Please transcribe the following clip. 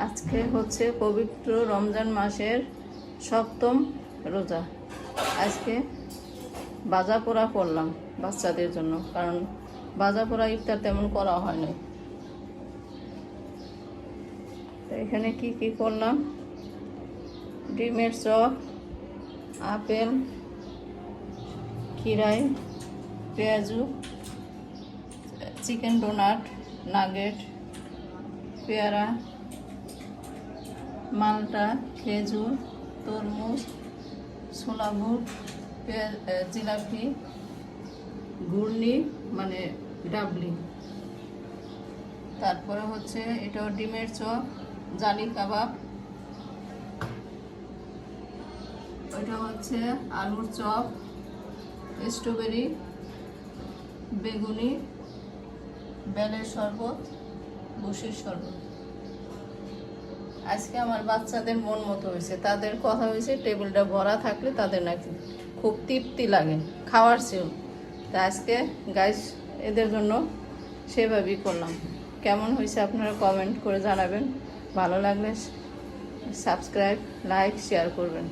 আজকে হচ্ছে পবিত্র রমজান মাসের সপ্তম রোজা। আজকে ভাজা পোড়া করলাম বাচ্চাদের জন্য, কারণ ভাজা পোড়া ইফতার তেমন করা হয় না। তো এখানে কি কি করলাম: ডিমের চপ, আপেল, খিরাই, পেঁয়াজু, চিকেন ডোনাট, নাগেট, পেয়ারা, মালটা, খেজুর, তরমুজ, ছোলা বুট, জিলাপি, ঘুগনি মানে ডাবলি, তারপরে হচ্ছে এটাও ডিমের চপ, জালি কাবাব, ওইটা হচ্ছে আলুর চপ, স্ট্রবেরি, বেগুনি, বেলের শরবত, বসির শরবত। আজকে আমার বাচ্চাদের মন মতো হয়েছে, তাদের কথা হয়েছে টেবিলটা ভরা থাকলে তাদের নাকি খুব তৃপ্তি লাগে খাওয়ার চেয়েও। তা আজকে গাইস এদের জন্য সেভাবেই করলাম। কেমন হয়েছে আপনারা কমেন্ট করে জানাবেন। ভালো লাগলে সাবস্ক্রাইব, লাইক, শেয়ার করবেন।